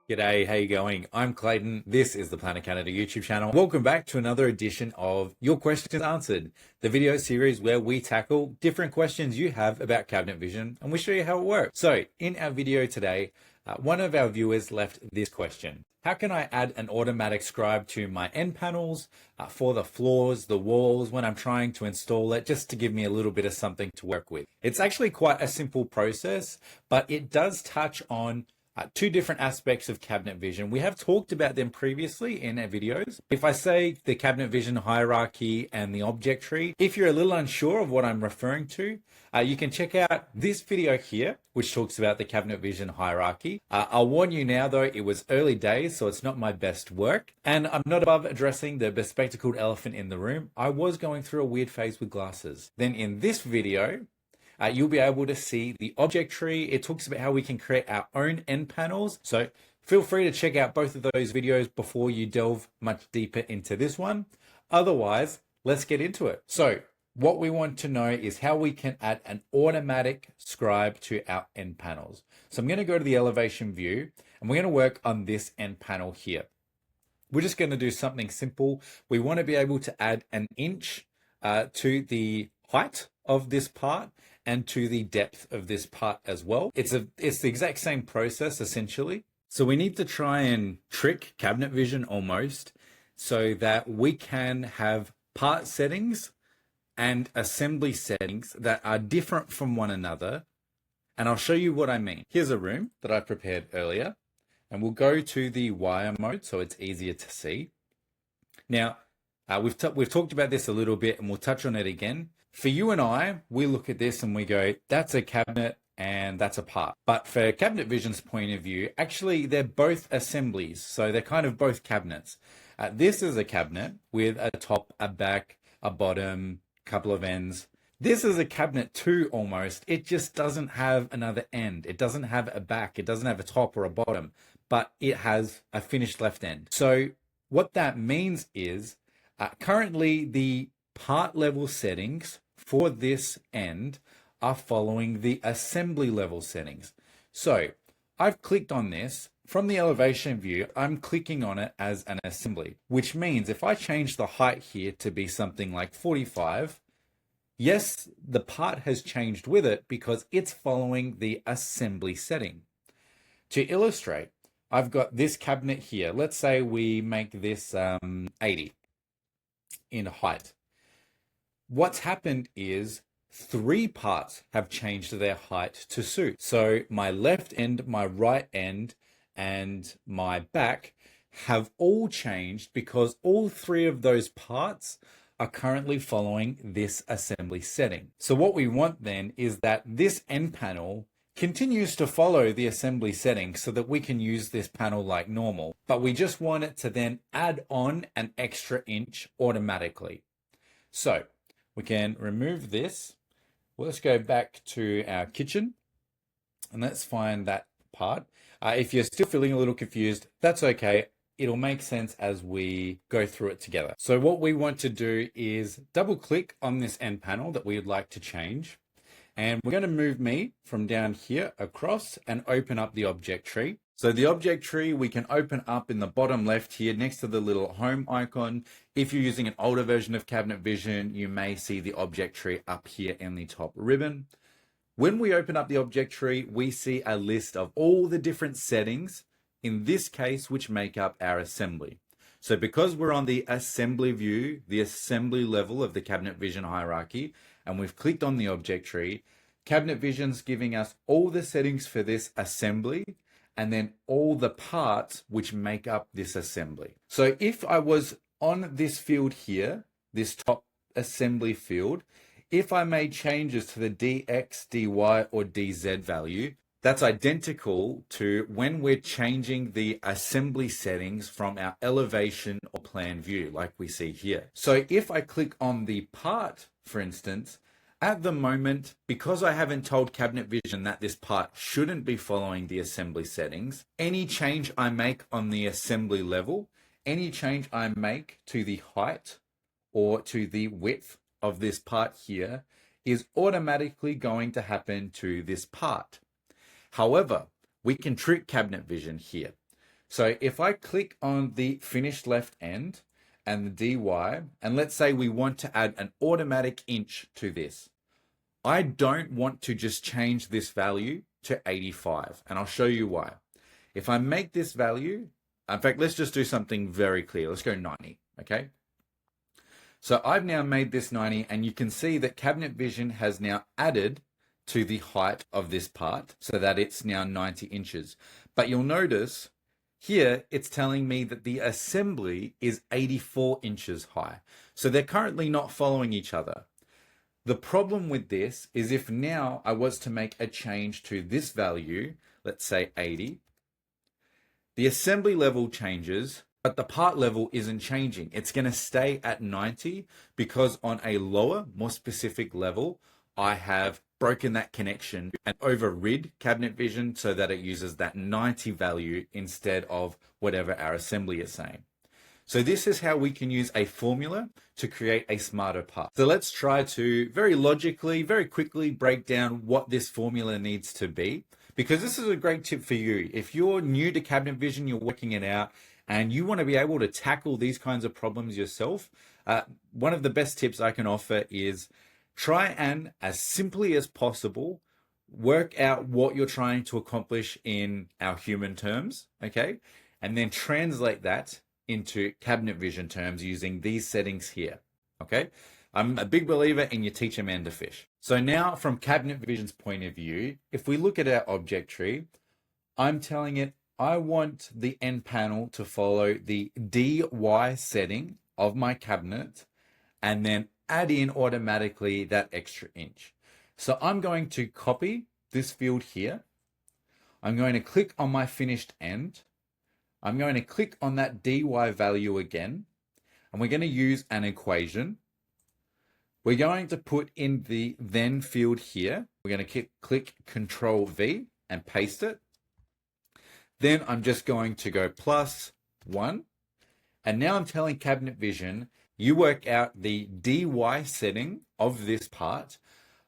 G'day, how you going? I'm Clayton. This is the Planet Canada YouTube channel. Welcome back to another edition of Your Questions Answered, the video series where we tackle different questions you have about cabinet vision and we show you how it works. So in our video today, one of our viewers left this question. How can I add an automatic scribe to my end panels for the floors, the walls, when I'm trying to install it, just to give me a little bit of something to work with? It's actually quite a simple process, but it does touch on two different aspects of cabinet vision. We have talked about them previously in our videos. If I say the cabinet vision hierarchy and the object tree, if you're a little unsure of what I'm referring to, you can check out this video here, which talks about the cabinet vision hierarchy. I'll warn you now though, it was early days, so it's not my best work. And I'm not above addressing the bespectacled elephant in the room. I was going through a weird phase with glasses. Then in this video, you'll be able to see the object tree. It talks about how we can create our own end panels. So feel free to check out both of those videos before you delve much deeper into this one. Otherwise, let's get into it. So what we want to know is how we can add an automatic scribe to our end panels. So I'm going to go to the elevation view and we're going to work on this end panel here. We're just going to do something simple. We want to be able to add an inch to the height of this part and to the depth of this part as well. It's the exact same process essentially. So we need to try and trick cabinet vision almost so that we can have part settings and assembly settings that are different from one another. And I'll show you what I mean. Here's a room that I prepared earlier and we'll go to the wire mode so it's easier to see. Now, we've talked about this a little bit and we'll touch on it again. For you and I, we look at this and we go, that's a cabinet and that's a part. But for cabinet vision's point of view, actually they're both assemblies. So they're kind of both cabinets. This is a cabinet with a top, a back, a bottom, couple of ends. This is a cabinet too almost. It just doesn't have another end. It doesn't have a back. It doesn't have a top or a bottom, but it has a finished left end. So what that means is currently the part level settings for this end are following the assembly level settings. So I've clicked on this. From the elevation view, I'm clicking on it as an assembly, which means if I change the height here to be something like 45, yes, the part has changed with it because it's following the assembly setting. To illustrate, I've got this cabinet here. Let's say we make this 80 in height. What's happened is 3 parts have changed their height to suit. So my left end, my right end, and my back have all changed because all 3 of those parts are currently following this assembly setting. So what we want then is that this end panel continues to follow the assembly setting so that we can use this panel like normal, but we just want it to then add on an extra inch automatically. So we can remove this. Well, let's go back to our kitchen and let's find that part. If you're still feeling a little confused, that's okay. It'll make sense as we go through it together. So what we want to do is double click on this end panel that we would like to change. And we're going to move me from down here across and open up the object tree. So the object tree we can open up in the bottom left here next to the little home icon. If you're using an older version of cabinet vision, you may see the object tree up here in the top ribbon. When we open up the object tree, we see a list of all the different settings, in this case, which make up our assembly. So because we're on the assembly view, the assembly level of the cabinet vision hierarchy, and we've clicked on the object tree, cabinet vision's giving us all the settings for this assembly and then all the parts which make up this assembly. So if I was on this field here, this top assembly field, if I made changes to the DX, DY, or DZ value, that's identical to when we're changing the assembly settings from our elevation or plan view, like we see here. So if I click on the part, for instance, at the moment, because I haven't told cabinet vision that this part shouldn't be following the assembly settings, any change I make on the assembly level, any change I make to the height or to the width of this part here is automatically going to happen to this part. However, we can trick cabinet vision here. So if I click on the finished left end and the dy, and let's say we want to add an automatic inch to this, I don't want to just change this value to 85, and I'll show you why. If I make this value, in fact, let's just do something very clear. Let's go 90, okay? So I've now made this 90, and you can see that Cabinet Vision has now added to the height of this part so that it's now 90 inches. But you'll notice here it's telling me that the assembly is 84 inches high. So they're currently not following each other. The problem with this is if now I was to make a change to this value, let's say 80, the assembly level changes, but the part level isn't changing. It's going to stay at 90 because on a lower, more specific level, I have broken that connection and overrid Cabinet Vision so that it uses that 90 value instead of whatever our assembly is saying. So this is how we can use a formula to create a smarter part. So let's try to very logically, very quickly break down what this formula needs to be, because this is a great tip for you. If you're new to Cabinet Vision, you're working it out, and you want to be able to tackle these kinds of problems yourself, one of the best tips I can offer is try and, as simply as possible, work out what you're trying to accomplish in our human terms, okay? And then translate that into Cabinet Vision terms using these settings here, okay? I'm a big believer in you teach a man to fish. So now from Cabinet Vision's point of view, if we look at our object tree, I'm telling it I want the end panel to follow the DY setting of my cabinet and then add in automatically that extra inch. So I'm going to copy this field here. I'm going to click on my finished end. I'm going to click on that dy value again, and we're going to use an equation. We're going to put in the then field here. We're going to click Control V and paste it. Then I'm just going to go +1. And now I'm telling Cabinet Vision, you work out the dy setting of this part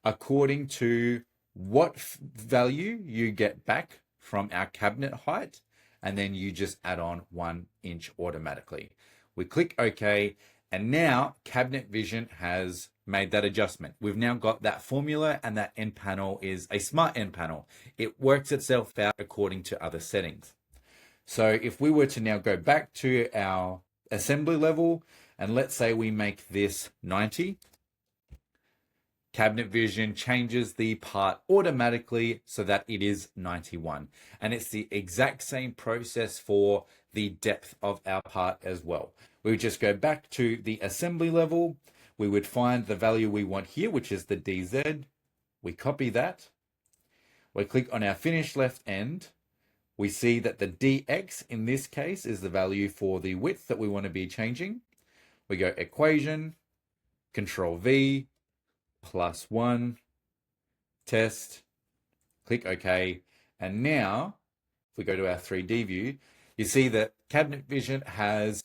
according to what value you get back from our cabinet height, and then you just add on 1 inch automatically. We click OK, and now Cabinet Vision has made that adjustment. We've now got that formula, and that end panel is a smart end panel. It works itself out according to other settings. So if we were to now go back to our assembly level, and let's say we make this 90, Cabinet Vision changes the part automatically so that it is 91. And it's the exact same process for the depth of our part as well. We would just go back to the assembly level. We would find the value we want here, which is the DZ. We copy that. We click on our finished left end. We see that the DX in this case is the value for the width that we want to be changing. We go equation, Control V, +1, test, click OK. And now, if we go to our 3D view, you see that Cabinet Vision has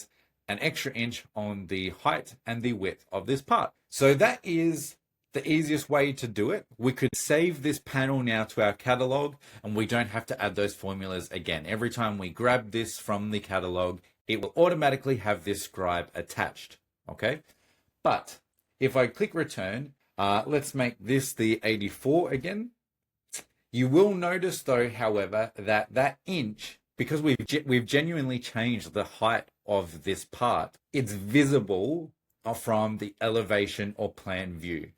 an extra inch on the height and the width of this part. So that is the easiest way to do it. We could save this panel now to our catalog, and we don't have to add those formulas again. Every time we grab this from the catalog, it will automatically have this scribe attached, okay? But if I click return, let's make this the 84 again. You will notice though, however, that that inch, because we've genuinely changed the height of this part, it's visible from the elevation or plan view.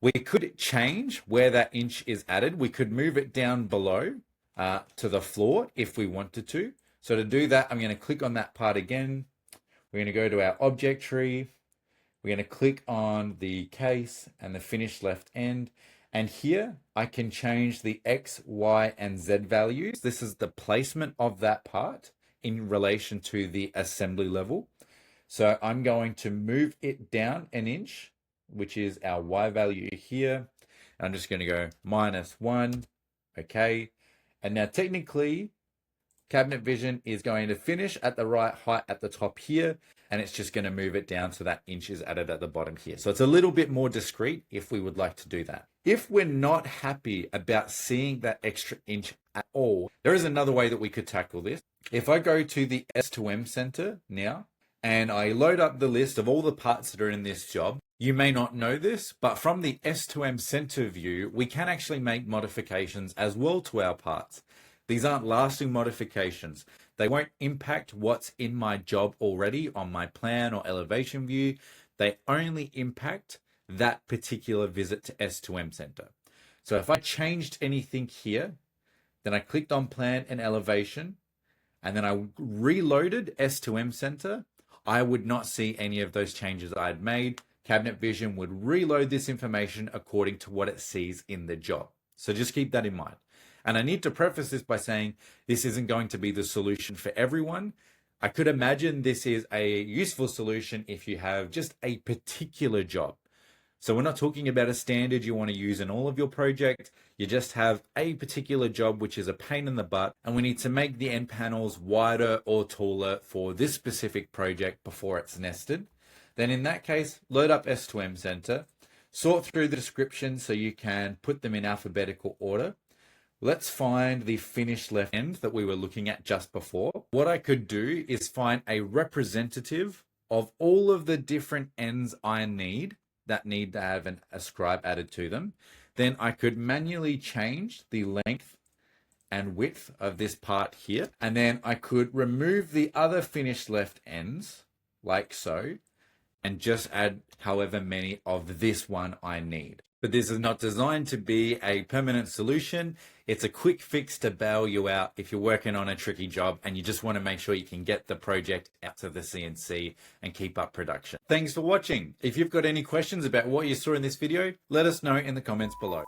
We could change where that inch is added. We could move it down below to the floor if we wanted to. So to do that, I'm going to click on that part again. We're going to go to our object tree. We're going to click on the case and the finished left end. And here I can change the X, Y, and Z values. This is the placement of that part in relation to the assembly level. So I'm going to move it down an inch, which is our Y value here. I'm just going to go -1. Okay. And now technically Cabinet Vision is going to finish at the right height at the top here, and it's just going to move it down so that inch is added at the bottom here. So it's a little bit more discreet if we would like to do that. If we're not happy about seeing that extra inch at all, there is another way that we could tackle this. If I go to the S2M Center now, and I load up the list of all the parts that are in this job, you may not know this, but from the S2M Center view, we can actually make modifications as well to our parts. These aren't lasting modifications. They won't impact what's in my job already on my plan or elevation view. They only impact that particular visit to S2M Center. So if I changed anything here, then I clicked on plan and elevation, and then I reloaded S2M Center, I would not see any of those changes I had made. Cabinet Vision would reload this information according to what it sees in the job. So just keep that in mind. And I need to preface this by saying this isn't going to be the solution for everyone. I could imagine this is a useful solution if you have just a particular job. So we're not talking about a standard you want to use in all of your projects. You just have a particular job which is a pain in the butt, and we need to make the end panels wider or taller for this specific project before it's nested. Then in that case, load up S2M Center, sort through the description so you can put them in alphabetical order. Let's find the finished left end that we were looking at just before. What I could do is find a representative of all of the different ends I need that need to have a scribe added to them. Then I could manually change the length and width of this part here. And then I could remove the other finished left ends like so, and just add however many of this one I need. But this is not designed to be a permanent solution. It's a quick fix to bail you out if you're working on a tricky job and you just want to make sure you can get the project out to the CNC and keep up production. Thanks for watching. If you've got any questions about what you saw in this video, let us know in the comments below.